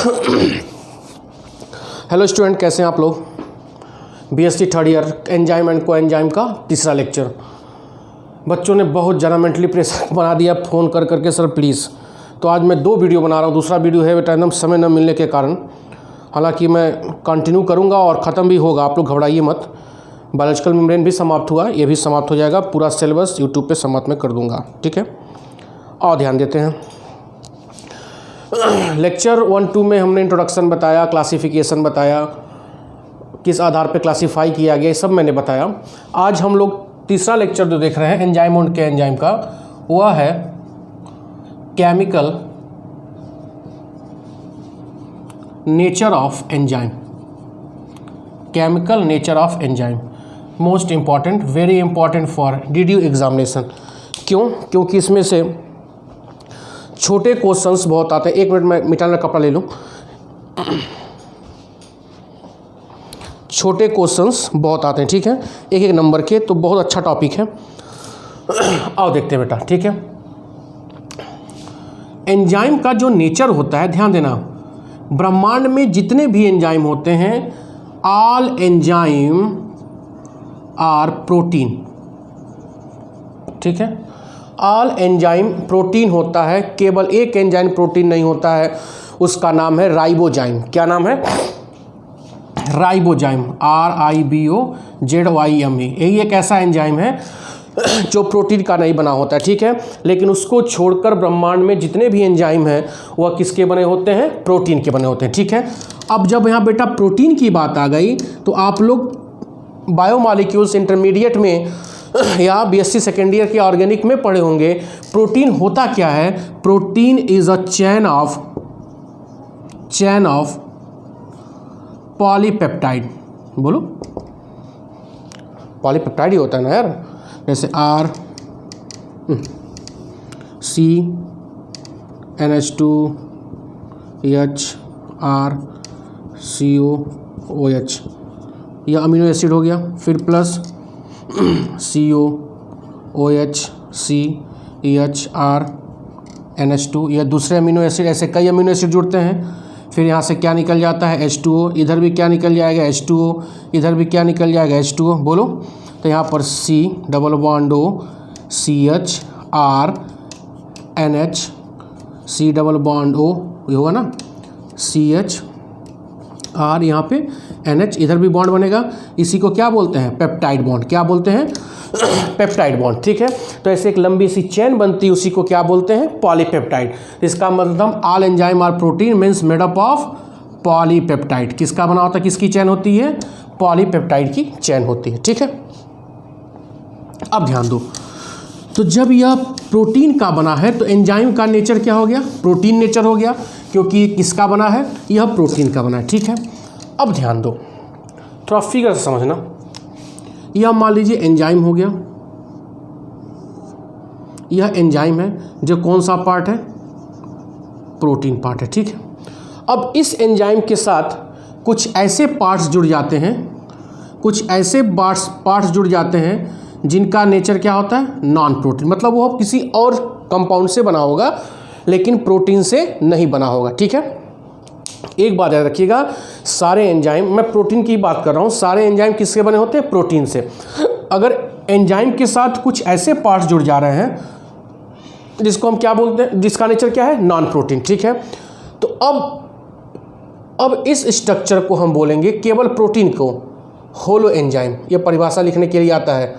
Hello student, कैसे हैं आप लोग। BSc third year enzyme and को एंजाइम का तीसरा लेक्चर। बच्चों ने बहुत ज़्यादा मेंटली प्रेशर बना दिया फ़ोन कर करके, सर प्लीज़। तो आज मैं 2 वीडियो बना रहा हूँ। दूसरा वीडियो है बेटा एकदम समय न मिलने के कारण, हालांकि मैं कंटिन्यू करूँगा और ख़त्म भी होगा, आप लोग घबराइए मत। बायोलॉजिकल मेम्ब्रेन भी समाप्त हुआ, ये भी समाप्त हो जाएगा। पूरा सिलेबस यूट्यूब पे समाप्त में कर दूँगा, ठीक है। और ध्यान देते हैं। लेक्चर 1-2 में हमने इंट्रोडक्शन बताया, क्लासिफिकेशन बताया, किस आधार पे क्लासिफाई किया गया, ये सब मैंने बताया। आज हम लोग तीसरा लेक्चर जो देख रहे हैं एंजाइम और के एंजाइम का, वह है chemical nature of enzyme. Chemical nature of enzyme most important, very important for DDU examination. क्यों? क्योंकि इसमें से छोटे क्वेश्चंस बहुत आते हैं। 1 मिनट में मिटाने का कपड़ा ले लूँ। छोटे क्वेश्चंस बहुत आते हैं, ठीक है, 1-1 नंबर के, तो बहुत अच्छा टॉपिक है। आओ देखते हैं बेटा, ठीक है। एंजाइम का जो नेचर होता है, ध्यान देना, ब्रह्मांड में जितने भी एंजाइम होते हैं, ऑल एंजाइम आर प्रोटीन, ठीक है। ऑल एंजाइम प्रोटीन होता है, केवल एक एंजाइम प्रोटीन नहीं होता है, उसका नाम है राइबोजाइम। क्या नाम है? Ribozyme, RIBOZYME। यही एक ऐसा एंजाइम है जो प्रोटीन का नहीं बना होता है, ठीक है। लेकिन उसको छोड़कर ब्रह्मांड में जितने भी एंजाइम हैं वह किसके बने होते हैं? प्रोटीन के बने होते हैं, ठीक है। अब जब यहाँ बेटा प्रोटीन की बात आ गई तो आप लोग बायोमॉलिक्यूल्स इंटरमीडिएट में या बीएससी सेकेंड ईयर के ऑर्गेनिक में पढ़े होंगे। प्रोटीन होता क्या है? Protein is a chain of polypeptide. बोलो, पॉलीपेप्टाइड ही होता है ना यार, जैसे RCNH2HRCOOH, यह अमीनो एसिड हो गया। फिर प्लस COOHCEHRNH2, यह दूसरे अमीनो एसिड। ऐसे कई अमीनो एसिड जुड़ते हैं। फिर यहाँ से क्या निकल जाता है? H2O। इधर भी क्या निकल जाएगा? H2O। इधर भी क्या निकल जाएगा? H2O। बोलो, तो यहाँ पर C double bond O CH R NH, C double bond O, ये होगा ना, CH R, यहाँ पे NH, इधर भी बॉन्ड बनेगा। इसी को क्या बोलते हैं? Peptide bond. क्या बोलते हैं? पेप्टाइड बॉन्ड, ठीक है। तो ऐसे एक लंबी सी चेन बनती है, उसी को क्या बोलते हैं? पॉलीपेप्टाइड। इसका मतलब all enzyme are protein means made up of polypeptide. किसका बना होता है? किसकी चेन होती है? पॉलीपेप्टाइड की चेन होती है, ठीक है। अब ध्यान दो, तो जब यह प्रोटीन का बना है तो एंजाइम का नेचर क्या हो गया? प्रोटीन नेचर हो गया, क्योंकि किसका बना है? यह प्रोटीन का बना है, ठीक है। अब ध्यान दो, थोड़ा फिगर से समझना। यह मान लीजिए एंजाइम हो गया, यह एंजाइम है जो कौन सा पार्ट है? प्रोटीन पार्ट है, ठीक है। अब इस एंजाइम के साथ कुछ ऐसे पार्ट्स जुड़ जाते हैं, कुछ ऐसे पार्ट्स जुड़ जाते हैं जिनका नेचर क्या होता है? Non protein. मतलब वो किसी और कंपाउंड से बना होगा लेकिन प्रोटीन से नहीं बना होगा, ठीक है। एक बात याद रखिएगा, सारे एंजाइम, मैं प्रोटीन की बात कर रहा हूँ, सारे एंजाइम किससे बने होते हैं? प्रोटीन से। अगर एंजाइम के साथ कुछ ऐसे पार्ट्स जुड़ जा रहे हैं जिसको हम क्या बोलते हैं, जिसका नेचर क्या है? नॉन प्रोटीन, ठीक है। तो अब इस स्ट्रक्चर को हम बोलेंगे, केवल प्रोटीन को, होलो एंजाइम। ये परिभाषा लिखने के लिए आता है,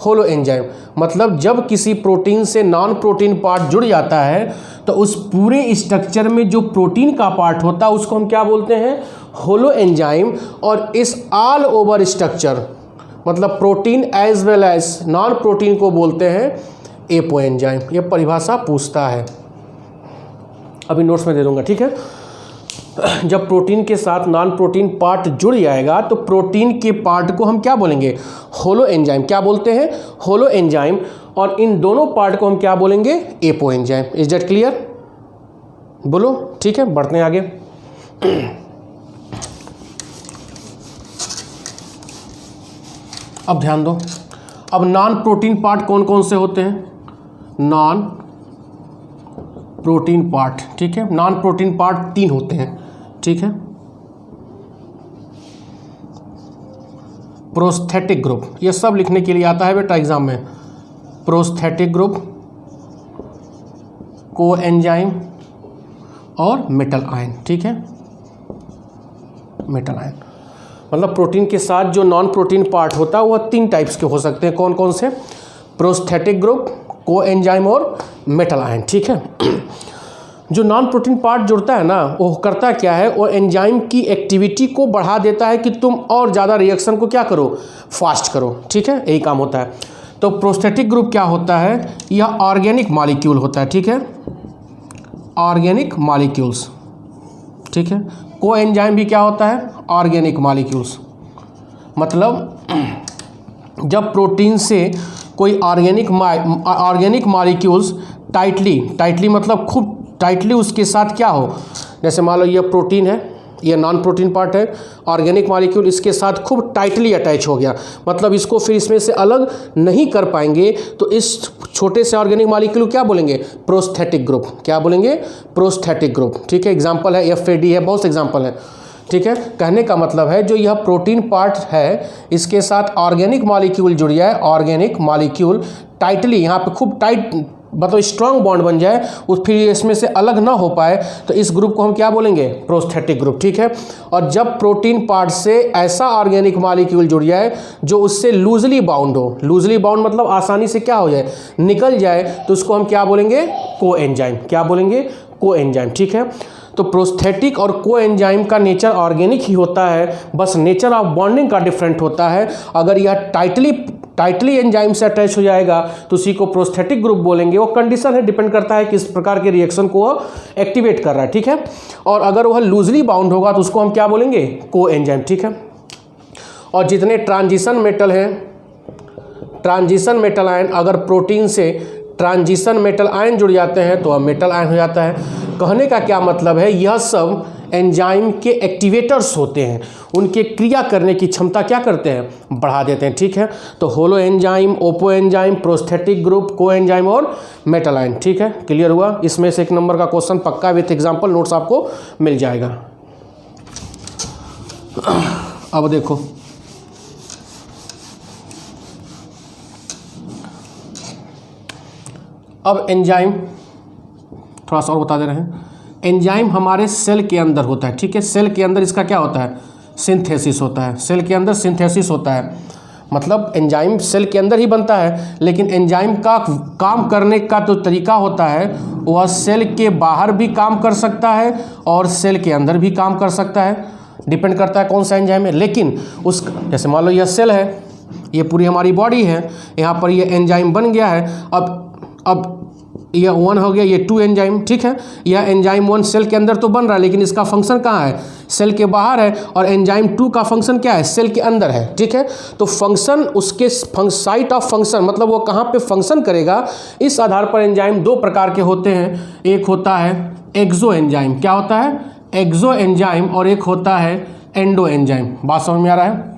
होलो एंजाइम। मतलब जब किसी प्रोटीन से नॉन प्रोटीन पार्ट जुड़ जाता है तो उस पूरे स्ट्रक्चर में जो प्रोटीन का पार्ट होता है उसको हम क्या बोलते हैं? Holoenzyme. और इस ऑल ओवर स्ट्रक्चर, मतलब protein as well as non protein को बोलते हैं एपो एंजाइम। ये परिभाषा पूछता है, अभी नोट्स में दे दूंगा, ठीक है। जब प्रोटीन के साथ नॉन प्रोटीन पार्ट जुड़ जाएगा तो प्रोटीन के पार्ट को हम क्या बोलेंगे? Holo enzyme. क्या बोलते हैं? Holoenzyme. और इन दोनों पार्ट को हम क्या बोलेंगे? Apo enzyme. Is that clear? बोलो, ठीक है, बढ़ते हैं आगे। अब ध्यान दो, अब नॉन प्रोटीन पार्ट कौन कौन से होते हैं? नॉन प्रोटीन पार्ट, ठीक है। नॉन प्रोटीन पार्ट 3 होते हैं। ठीक है। प्रोस्थेटिक ग्रुप, ये सब लिखने के लिए आता है बेटा एग्जाम में। प्रोस्थेटिक ग्रुप, को एंजाइम और मेटल आयन, ठीक है। मेटल आयन मतलब प्रोटीन के साथ जो नॉन प्रोटीन पार्ट होता है वह 3 टाइप्स के हो सकते हैं। कौन कौन से? प्रोस्थेटिक ग्रुप, को एंजाइम और मेटल आयन, ठीक है। जो नॉन प्रोटीन पार्ट जुड़ता है ना, वो करता क्या है, वो एंजाइम की एक्टिविटी को बढ़ा देता है कि तुम और ज़्यादा रिएक्शन को क्या करो, फास्ट करो, ठीक है, यही काम होता है। तो प्रोस्थेटिक ग्रुप क्या होता है, यह ऑर्गेनिक मॉलिक्यूल होता है, ठीक है, ऑर्गेनिक मॉलिक्यूल्स, ठीक है। को एंजाइम भी क्या होता है, ऑर्गेनिक मॉलिक्यूल्स। मतलब जब प्रोटीन से कोई ऑर्गेनिक मॉलिक्यूल्स टाइटली मतलब खूब टाइटली उसके साथ क्या हो, जैसे मान लो ये प्रोटीन है, ये नॉन प्रोटीन पार्ट है, ऑर्गेनिक मॉलिक्यूल इसके साथ खूब टाइटली अटैच हो गया, मतलब इसको फिर इसमें से अलग नहीं कर पाएंगे, तो इस छोटे से ऑर्गेनिक मॉलिक्यूल क्या बोलेंगे, प्रोस्थेटिक ग्रुप। क्या बोलेंगे, प्रोस्थेटिक ग्रुप, ठीक है। एग्जांपल है FAD है, बहुत से एग्जांपल है, ठीक है। कहने का मतलब है जो यह प्रोटीन पार्ट है इसके साथ ऑर्गेनिक मॉलिक्यूल जुड़ जाए, ऑर्गेनिक मॉलिक्यूल टाइटली यहाँ पे खूब टाइट मतलब स्ट्रॉन्ग बॉन्ड बन जाए, उस फिर इसमें से अलग ना हो पाए, तो इस ग्रुप को हम क्या बोलेंगे, प्रोस्थेटिक ग्रुप, ठीक है। और जब प्रोटीन पार्ट से ऐसा ऑर्गेनिक मॉलिक्यूल जुड़ जाए जो उससे लूजली बाउंड हो, लूजली बाउंड मतलब आसानी से क्या हो जाए, निकल जाए, तो उसको हम क्या बोलेंगे, को एंजाइम। क्या बोलेंगे, को एंजाइम, ठीक है। तो प्रोस्थेटिक और को एंजाइम का नेचर ऑर्गेनिक ही होता है, बस नेचर ऑफ बॉन्डिंग का डिफरेंट होता है। अगर यह टाइटली एंजाइम से अटैच हो जाएगा तो उसी को प्रोस्थेटिक ग्रुप बोलेंगे। वो कंडीशन है, डिपेंड करता है किस प्रकार के रिएक्शन को एक्टिवेट कर रहा है, ठीक है। और अगर वह लूजली बाउंड होगा तो उसको हम क्या बोलेंगे, को एंजाइम, ठीक है। और जितने ट्रांजिशन मेटल हैं, ट्रांजिशन मेटल आयन, अगर प्रोटीन से ट्रांजिशन मेटल आयन जुड़ जाते हैं तो वह मेटल आयन हो जाता है। कहने का क्या मतलब है, यह सब एंजाइम के एक्टिवेटर्स होते हैं, उनके क्रिया करने की क्षमता क्या करते हैं, बढ़ा देते हैं, ठीक है। तो holo enzyme, Oppo enzyme, prosthetic group, को एंजाइम और मेटल आयन, ठीक है। क्लियर हुआ। इसमें से 1 नंबर का क्वेश्चन पक्का विथ एग्जांपल नोट्स आपको मिल जाएगा। अब देखो, अब एंजाइम थोड़ा सा और बता दे रहे हैं। एंजाइम हमारे सेल के अंदर होता है, ठीक है। सेल के अंदर इसका क्या होता है, सिंथेसिस होता है। सेल के अंदर सिंथेसिस होता है, मतलब एंजाइम सेल के अंदर ही बनता है, लेकिन एंजाइम का काम करने का जो तरीका होता है वह सेल के बाहर भी काम कर सकता है और सेल के अंदर भी काम कर सकता है, डिपेंड करता है कौन सा एंजाइम है। लेकिन उस जैसे मान लो यह सेल है, ये पूरी हमारी बॉडी है, यहाँ पर ये एंजाइम बन गया है। अब यह 1 हो गया, ये 2 एंजाइम, ठीक है। यह एंजाइम 1 सेल के अंदर तो बन रहा है, लेकिन इसका फंक्शन कहाँ है, सेल के बाहर है। और एंजाइम 2 का फंक्शन क्या है, सेल के अंदर है, ठीक है। तो फंक्शन उसके साइट ऑफ फंक्शन, मतलब वो कहाँ पे फंक्शन करेगा, इस आधार पर एंजाइम 2 प्रकार के होते हैं। एक होता है एक्सो एंजाइम, क्या होता है, एक्सो एंजाइम, और एक होता है एंडो एंजाइम। बात समझ में आ रहा है।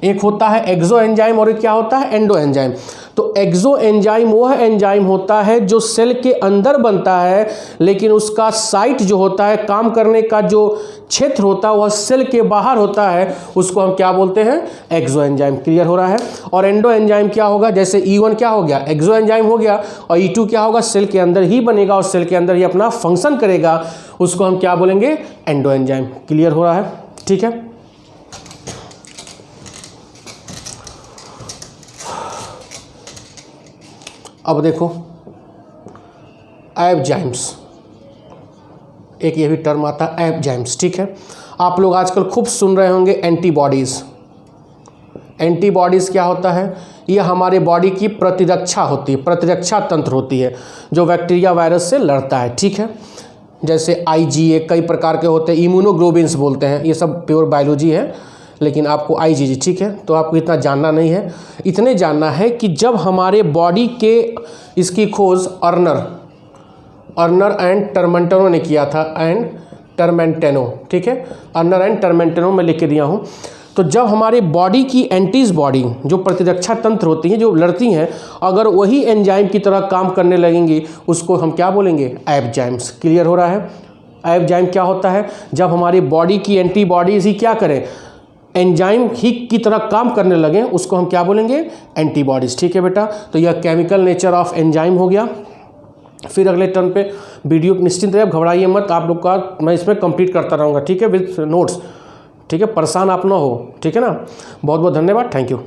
एक होता है एक्सो एंजाइम और एक क्या होता है, एंडो एंजाइम। तो एक्सो एंजाइम वह एंजाइम होता है जो सेल के अंदर बनता है, लेकिन उसका साइट जो होता है, काम करने का जो क्षेत्र होता है वह सेल के बाहर होता है, उसको हम क्या बोलते हैं, एक्सो एंजाइम। क्लियर हो रहा है। और एंडो एंजाइम क्या होगा, जैसे E1 क्या हो गया, एक्सो एंजाइम हो गया, और E2 क्या होगा, सेल के अंदर ही बनेगा और सेल के अंदर ही अपना फंक्शन करेगा, उसको हम क्या बोलेंगे, एंडो एंजाइम। क्लियर हो रहा है, ठीक है। अब देखो एंजाइम्स, एक ये भी टर्म आता है एंजाइम्स, ठीक है। आप लोग आजकल खूब सुन रहे होंगे एंटीबॉडीज़। एंटीबॉडीज़ क्या होता है, ये हमारे बॉडी की प्रतिरक्षा होती है, प्रतिरक्षा तंत्र होती है जो बैक्टीरिया वायरस से लड़ता है, ठीक है। जैसे IgA कई प्रकार के होते हैं, इम्यूनोग्लोबिन्स बोलते हैं, ये सब प्योर बायोलॉजी है, लेकिन आपको IgG, ठीक है। तो आपको इतना जानना नहीं है, इतने जानना है कि जब हमारे बॉडी के इसकी खोज अर्नर एंड टर्मेंटेनो ने किया था, ठीक है। अर्नर एंड टर्मेंटेनो में लिख के दिया हूँ। तो जब हमारे बॉडी की एंटीज बॉडी जो प्रतिरक्षा तंत्र होती हैं, जो लड़ती हैं, अगर वही एंजाइम की तरह काम करने लगेंगी, उसको हम क्या बोलेंगे, एंजाइम्स। क्लियर हो रहा है। एंजाइम क्या होता है? जब हमारी बॉडी की एंटीबॉडीज ही क्या करें, एंजाइम ही की तरह काम करने लगे, उसको हम क्या बोलेंगे? एंटीबॉडीज। ठीक है बेटा, तो यह केमिकल नेचर ऑफ एंजाइम हो गया। फिर अगले टर्न पे वीडियो निश्चिंत रहे, घबराइए मत, आप लोग का मैं इसमें कंप्लीट करता रहूँगा, ठीक है, विद नोट्स, ठीक है, परेशान आप ना हो, ठीक है ना। बहुत बहुत धन्यवाद, थैंक यू।